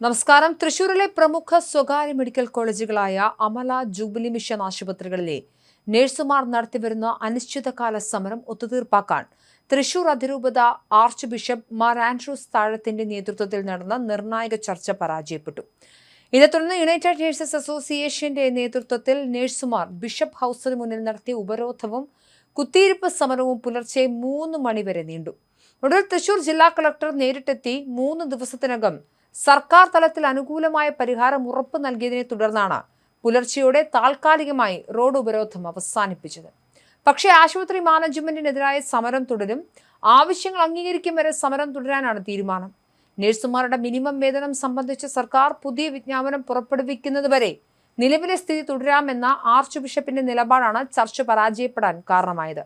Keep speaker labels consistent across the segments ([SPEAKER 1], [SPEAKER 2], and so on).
[SPEAKER 1] നമസ്കാരം. തൃശൂരിലെ പ്രമുഖ സ്വകാര്യ മെഡിക്കൽ കോളേജുകളായ അമല, ജൂബിലി മിഷൻ ആശുപത്രികളിലെ നഴ്സുമാർ നടത്തിവരുന്ന അനിശ്ചിതകാല സമരം ഒത്തുതീർപ്പാക്കാൻ തൃശൂർ അതിരൂപത ആർച്ച് ബിഷപ്പ് മാർ ആൻഡ്രൂസ് താഴത്തിന്റെ നേതൃത്വത്തിൽ നടന്ന നിർണായക ചർച്ച പരാജയപ്പെട്ടു. ഇതേ തുടർന്ന് യുണൈറ്റഡ് നഴ്സസ് അസോസിയേഷന്റെ നേതൃത്വത്തിൽ നഴ്സുമാർ ബിഷപ്പ് ഹൌസിന് മുന്നിൽ നടത്തിയ ഉപരോധവും കുത്തിയിരിപ്പ് സമരവും പുലർച്ചെ 3 മണിവരെ നീണ്ടു. ഒടുവിൽ തൃശൂർ ജില്ലാ കളക്ടർ നേരിട്ടെത്തി 3 ദിവസത്തിനകം സർക്കാർ തലത്തിൽ അനുകൂലമായ പരിഹാരം ഉറപ്പു നൽകിയതിനെ തുടർന്നാണ് പുലർച്ചെയോടെ താൽക്കാലികമായി റോഡ് ഉപരോധം അവസാനിപ്പിച്ചത്. പക്ഷേ ആശുപത്രി മാനേജ്മെന്റിനെതിരായ സമരം തുടരും. ആവശ്യങ്ങൾ അംഗീകരിക്കും വരെ സമരം തുടരാനാണ് തീരുമാനം. നഴ്സുമാരുടെ മിനിമം വേതനം സംബന്ധിച്ച് സർക്കാർ പുതിയ വിജ്ഞാപനം പുറപ്പെടുവിക്കുന്നതുവരെ നിലവിലെ സ്ഥിതി തുടരാമെന്ന ആർച്ച് ബിഷപ്പിന്റെ നിലപാടാണ് ചർച്ച പരാജയപ്പെടാൻ കാരണമായത്.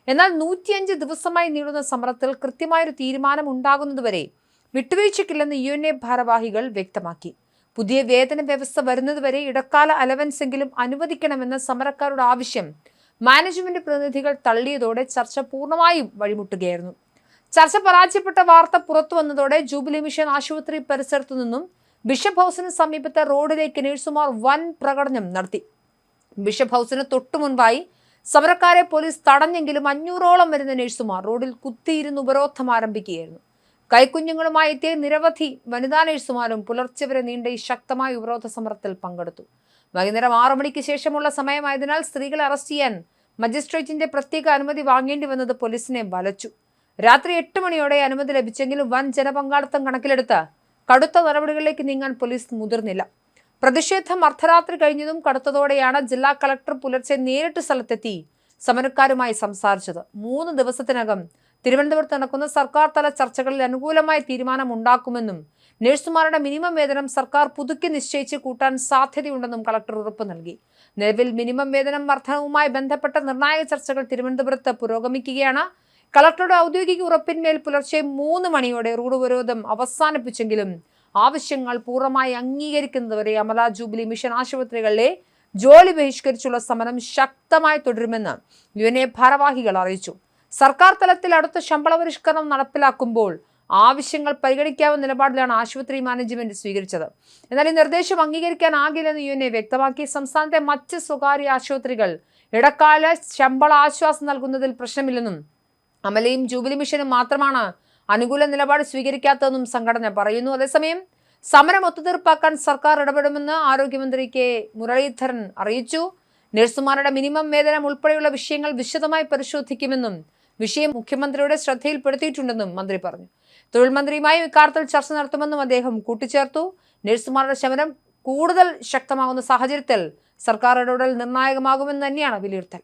[SPEAKER 1] എന്നാൽ 105 ദിവസമായി നീളുന്ന സമരത്തിൽ കൃത്യമായൊരു തീരുമാനം ഉണ്ടാകുന്നതുവരെ വിട്ടുവീഴ്ചയ്ക്കില്ലെന്ന് UNA ഭാരവാഹികൾ വ്യക്തമാക്കി. പുതിയ വേതന വ്യവസ്ഥ വരുന്നതുവരെ ഇടക്കാല അലവൻസെങ്കിലും അനുവദിക്കണമെന്ന സമരക്കാരുടെ ആവശ്യം മാനേജ്മെന്റ് പ്രതിനിധികൾ തള്ളിയതോടെ ചർച്ച പൂർണ്ണമായും വഴിമുട്ടുകയായിരുന്നു. ചർച്ച പരാജയപ്പെട്ട വാർത്ത പുറത്തു വന്നതോടെ ജൂബിലി മിഷൻ ആശുപത്രി പരിസരത്തു നിന്നും ബിഷപ്പ് ഹൌസിന് സമീപത്തെ റോഡിലേക്ക് നഴ്സുമാർ വൻ പ്രകടനം നടത്തി. ബിഷപ്പ് ഹൌസിന് തൊട്ടു മുൻപായി സമരക്കാരെ പോലീസ് തടഞ്ഞെങ്കിലും 500ഓളം വരുന്ന നഴ്സുമാർ റോഡിൽ കുത്തിയിരുന്ന് ഉപരോധം ആരംഭിക്കുകയായിരുന്നു. കൈക്കുഞ്ഞുങ്ങളുമായി എത്തിയ നിരവധി വനിതാ നഴ്സുമാരും പുലർച്ചെ വരെ നീണ്ട ഈ ശക്തമായ ഉപരോധ സമരത്തിൽ പങ്കെടുത്തു. വൈകുന്നേരം 6 മണിക്ക് ശേഷമുള്ള സമയമായതിനാൽ സ്ത്രീകളെ അറസ്റ്റ് ചെയ്യാൻ മജിസ്ട്രേറ്റിന്റെ പ്രത്യേക അനുമതി വാങ്ങേണ്ടി വന്നത് പോലീസിനെ വലച്ചു. രാത്രി 8 മണിയോടെ അനുമതി ലഭിച്ചെങ്കിലും വൻ ജനപങ്കാളിത്തം കണക്കിലെടുത്ത് കടുത്ത നടപടികളിലേക്ക് നീങ്ങാൻ പോലീസ് മുതിർന്നില്ല. പ്രതിഷേധം അർദ്ധരാത്രി കഴിഞ്ഞതും കടുത്തതോടെയാണ് ജില്ലാ കളക്ടർ പുലർച്ചെ നേരിട്ട് സ്ഥലത്തെത്തി സമരക്കാരുമായി സംസാരിച്ചത്. 3 ദിവസത്തിനകം തിരുവനന്തപുരത്ത് നടക്കുന്ന സർക്കാർ തല ചർച്ചകളിൽ അനുകൂലമായ തീരുമാനമുണ്ടാക്കുമെന്നും നഴ്സുമാരുടെ മിനിമം വേതനം സർക്കാർ പുതുക്കി നിശ്ചയിച്ച് കൂട്ടാൻ സാധ്യതയുണ്ടെന്നും കളക്ടർ ഉറപ്പു നൽകി. നിലവിൽ മിനിമം വേതനം വർധനവുമായി ബന്ധപ്പെട്ട നിർണായക ചർച്ചകൾ തിരുവനന്തപുരത്ത് പുരോഗമിക്കുകയാണ്. കളക്ടറുടെ ഔദ്യോഗിക ഉറപ്പിന്മേൽ പുലർച്ചെ 3 മണിയോടെ റോഡ് ഉപരോധം അവസാനിപ്പിച്ചെങ്കിലും ആവശ്യങ്ങൾ പൂർണ്ണമായി അംഗീകരിക്കുന്നതുവരെ അമല, ജൂബിലി മിഷൻ ആശുപത്രികളിലെ ജോലി ബഹിഷ്കരിച്ചുള്ള സമരം ശക്തമായി തുടരുമെന്ന് UNA ഭാരവാഹികൾ അറിയിച്ചു. സർക്കാർ തലത്തിൽ അടുത്ത ശമ്പള പരിഷ്കരണം നടപ്പിലാക്കുമ്പോൾ ആവശ്യങ്ങൾ പരിഗണിക്കാവുന്ന നിലപാടിലാണ് ആശുപത്രി മാനേജ്മെന്റ് സ്വീകരിച്ചത്. എന്നാൽ ഈ നിർദ്ദേശം അംഗീകരിക്കാനാകില്ലെന്ന് UNA വ്യക്തമാക്കി. സംസ്ഥാനത്തെ മറ്റ് സ്വകാര്യ ആശുപത്രികൾ ഇടക്കാല ശമ്പള ആശ്വാസം നൽകുന്നതിൽ പ്രശ്നമില്ലെന്നും അമലയും ജൂബിലി മിഷനും മാത്രമാണ് അനുകൂല നിലപാട് സ്വീകരിക്കാത്തതെന്നും സംഘടന പറയുന്നു. അതേസമയം സമരം ഒത്തുതീർപ്പാക്കാൻ സർക്കാർ ഇടപെടുമെന്ന് ആരോഗ്യമന്ത്രി K. മുരളീധരൻ അറിയിച്ചു. നഴ്സുമാരുടെ മിനിമം വേതനം ഉൾപ്പെടെയുള്ള വിഷയങ്ങൾ വിശദമായി പരിശോധിക്കുമെന്നും വിഷയം മുഖ്യമന്ത്രിയുടെ ശ്രദ്ധയിൽപ്പെടുത്തിയിട്ടുണ്ടെന്നും മന്ത്രി പറഞ്ഞു. തൊഴിൽ മന്ത്രിയുമായും ഇക്കാര്യത്തിൽ ചർച്ച നടത്തുമെന്നും അദ്ദേഹം കൂട്ടിച്ചേർത്തു. നഴ്സുമാരുടെ സമരം കൂടുതൽ ശക്തമാകുന്ന സാഹചര്യത്തിൽ സർക്കാർ ഇടപെടൽ നിർണായകമാകുമെന്ന് തന്നെയാണ് വിലയിരുത്തൽ.